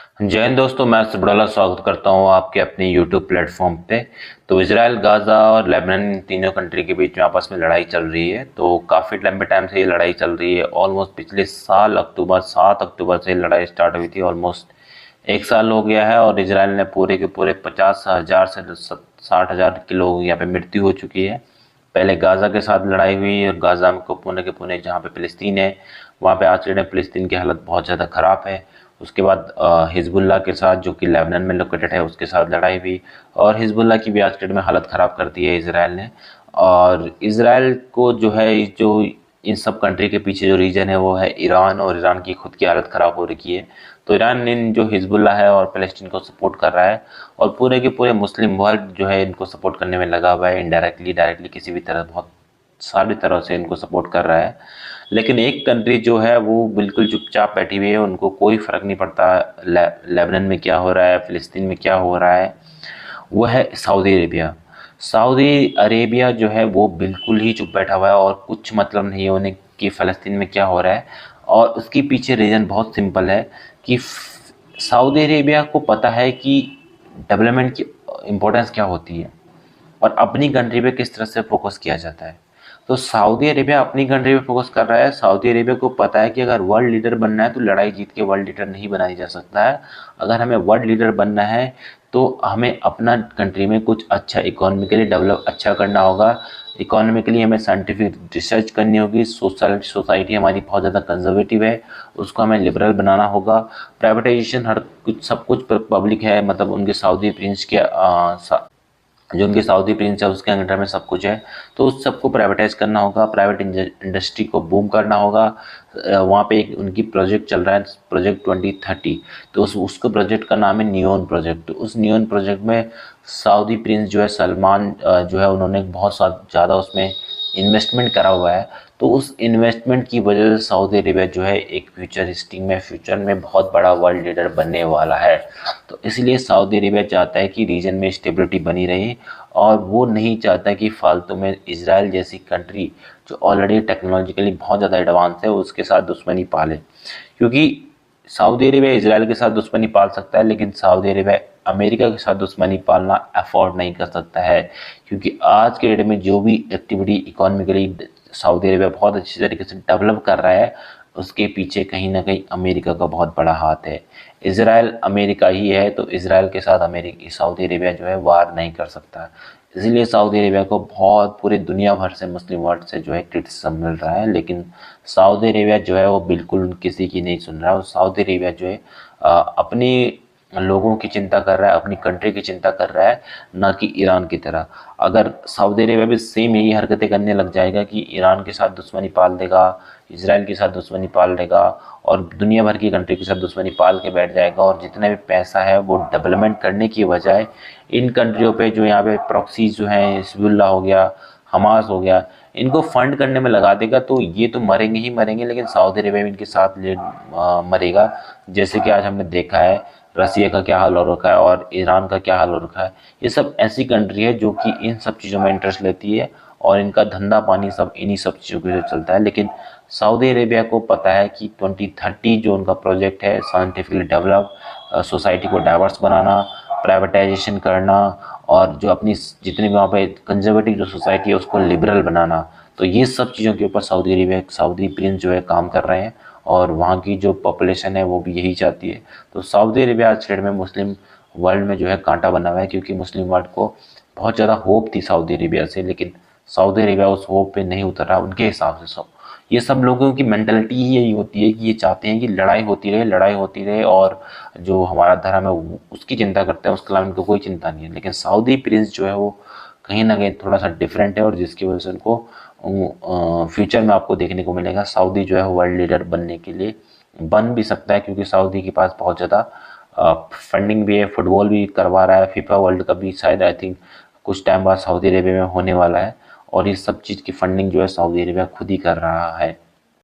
जय हिंद दोस्तों, मैं सबड़ाला स्वागत करता हूं आपके अपने यूट्यूब प्लेटफॉर्म पे। तो इजराइल, गाज़ा और लेबनान, इन तीनों कंट्री के बीच में आपस में लड़ाई चल रही है। तो काफ़ी लंबे टाइम से ये लड़ाई चल रही है। ऑलमोस्ट पिछले साल अक्टूबर 7 अक्टूबर से लड़ाई स्टार्ट हुई थी। ऑलमोस्ट एक साल हो गया है और इजराइल ने पूरे के पूरे 50,000 से 60,000 के लोग यहाँ पे मृत्यु हो चुकी है। पहले गाज़ा के साथ लड़ाई हुई और गाज़ा में को पुणे के पुणे जहाँ पे फ़िलिस्तीन है, वहाँ पे आज के टाइम फ़िलिस्तीन की हालत बहुत ज़्यादा ख़राब है। उसके बाद हिजबुल्लाह के साथ, जो कि लेबनान में लोकेटेड है, उसके साथ लड़ाई हुई और हिजबुल्लाह की भी आज के डेट में हालत ख़राब कर दी है इजराइल ने। और इजराइल को जो है, जो इन सब कंट्री के पीछे जो रीजन है वो है ईरान, और ईरान की खुद की हालत ख़राब हो रखी है। तो ईरान इन जो हिजबुल्लाह है और फ़लस्तीन को सपोर्ट कर रहा है, और पूरे के पूरे मुस्लिम वर्ल्ड जो है इनको सपोर्ट करने में लगा हुआ है, इनडायरेक्टली डायरेक्टली किसी भी तरह, बहुत सारी तरह से इनको सपोर्ट कर रहा है। लेकिन एक कंट्री जो है वो बिल्कुल चुपचाप बैठी हुई है, उनको कोई फ़र्क नहीं पड़ता लेबनान में क्या हो रहा है, फ़िलिस्तीन में क्या हो रहा है। वो है सऊदी अरेबिया। सऊदी अरेबिया जो है वो बिल्कुल ही चुप बैठा हुआ है और कुछ मतलब नहीं है उन्हें कि फ़लस्तीन में क्या हो रहा है। और उसके पीछे रीज़न बहुत सिंपल है कि सऊदी अरेबिया को पता है कि डेवलपमेंट की इम्पोर्टेंस क्या होती है और अपनी कंट्री पे किस तरह से फोकस किया जाता है। तो सऊदी अरेबिया अपनी कंट्री पे फोकस कर रहा है। सऊदी अरेबिया को पता है कि अगर वर्ल्ड लीडर बनना है तो लड़ाई जीत के वर्ल्ड लीडर नहीं बनाया जा सकता है। अगर हमें वर्ल्ड लीडर बनना है तो हमें अपना कंट्री में कुछ अच्छा इकोनॉमिकली डेवलप अच्छा करना होगा। इकोनॉमिकली हमें साइंटिफिक रिसर्च करनी होगी। सोसाइटी हमारी बहुत ज़्यादा कंजर्वेटिव है, उसको हमें लिबरल बनाना होगा। प्राइवेटाइजेशन हर कुछ, सब कुछ पब्लिक है, मतलब उनके सऊदी प्रिंस के जो उनके सऊदी प्रिंस है उसके अंडर में सब कुछ है। तो उस सबको प्राइवेटाइज करना होगा, प्राइवेट इंडस्ट्री को बूम करना होगा। वहाँ पे एक उनकी प्रोजेक्ट चल रहा है, प्रोजेक्ट 2030। तो उसको प्रोजेक्ट का नाम है नियोन प्रोजेक्ट। तो उस नियोन प्रोजेक्ट में सऊदी प्रिंस जो है सलमान जो है, उन्होंने बहुत ज़्यादा उसमें इन्वेस्टमेंट करा हुआ है। तो उस इन्वेस्टमेंट की वजह से सऊदी अरेबिया जो है एक फ्यूचर में बहुत बड़ा वर्ल्ड लीडर बनने वाला है। तो इसलिए सऊदी अरेबिया चाहता है कि रीजन में स्टेबिलिटी बनी रहे, और वो नहीं चाहता कि फालतू में इजराइल जैसी कंट्री जो ऑलरेडी टेक्नोलॉजिकली बहुत ज़्यादा एडवांस है उसके साथ दुश्मनी पाले। क्योंकि सऊदी अरेबिया इजराइल के साथ दुश्मनी पाल सकता है, लेकिन सऊदी अरेबिया अमेरिका के साथ दुश्मनी पालना अफोर्ड नहीं कर सकता है। क्योंकि आज के डेट में जो भी एक्टिविटी इकोनॉमिकली सऊदी अरेबिया बहुत अच्छी तरीके से डेवलप कर रहा है, उसके पीछे कहीं ना कहीं अमेरिका का बहुत बड़ा हाथ है। इजराइल अमेरिका ही है, तो इजराइल के साथ सऊदी अरेबिया जो है वार नहीं कर सकता। इसलिए सऊदी अरेबिया को बहुत पूरी दुनिया भर से, मुस्लिम वर्ल्ड से जो है क्रिटिसिज्म मिल रहा है। लेकिन सऊदी अरेबिया जो है वो बिल्कुल किसी की नहीं सुन रहा है। और सऊदी अरेबिया जो है अपनी लोगों की चिंता कर रहा है, अपनी कंट्री की चिंता कर रहा है, ना कि ईरान की तरह। अगर सऊदी अरेबिया भी सेम यही हरकतें करने लग जाएगा कि ईरान के साथ दुश्मनी पाल देगा, इजराइल के साथ दुश्मनी पाल देगा और दुनिया भर की कंट्री के साथ दुश्मनी पाल के बैठ जाएगा, और जितना भी पैसा है वो डेवलपमेंट करने की बजाय इन कंट्रियों पे, जो यहाँ पे प्रॉक्सीज जो हैं, हिजबुल्लाह हो गया, हमास हो गया, इनको फंड करने में लगा देगा। तो ये तो मरेंगे ही मरेंगे, लेकिन सऊदी अरेबिया भी इनके साथ मरेगा। जैसे कि आज हमने देखा है रसिया का क्या हाल हो रखा है और ईरान का क्या हाल हो रखा है। ये सब ऐसी कंट्री है जो कि इन सब चीज़ों में इंटरेस्ट लेती है और इनका धंधा पानी सब इन्हीं सब चीज़ों के चलता है। लेकिन सऊदी अरेबिया को पता है कि 2030 जो उनका प्रोजेक्ट है, साइंटिफिकली डेवलप, सोसाइटी को डाइवर्स बनाना, प्राइवेटाइजेशन करना, और जो अपनी जितनी भी वहाँ पे कंजर्वेटिव जो सोसाइटी है उसको लिबरल बनाना। तो ये सब चीज़ों के ऊपर सऊदी अरेबिया, सऊदी प्रिंस जो है काम कर रहे हैं, और वहाँ की जो पॉपुलेशन है वो भी यही चाहती है। तो सऊदी अरेबिया आज डेट में मुस्लिम वर्ल्ड में जो है कांटा बना हुआ है, क्योंकि मुस्लिम वर्ल्ड को बहुत ज़्यादा होप थी सऊदी अरेबिया से, लेकिन सऊदी अरेबिया उस होप पे नहीं उतर रहा उनके हिसाब से। सब ये सब लोगों की मेंटलिटी ही यही होती है कि ये चाहते हैं कि लड़ाई होती रहे, लड़ाई होती रहे, और जो हमारा धर्म है उसकी चिंता करते हैं, उसके अलावा इनको कोई चिंता नहीं है। लेकिन सऊदी प्रिंस जो है वो कहीं ना कहीं थोड़ा सा डिफरेंट है, और जिसकी वजह से उनको फ्यूचर में आपको देखने को मिलेगा सऊदी जो है वर्ल्ड लीडर बनने के लिए बन भी सकता है। क्योंकि सऊदी के पास बहुत ज़्यादा फंडिंग भी है, फुटबॉल भी करवा रहा है, फीफा वर्ल्ड कप भी शायद आई थिंक कुछ टाइम बाद सऊदी अरेबिया में होने वाला है, और इस सब चीज़ की फंडिंग जो है सऊदी अरेबिया खुद ही कर रहा है।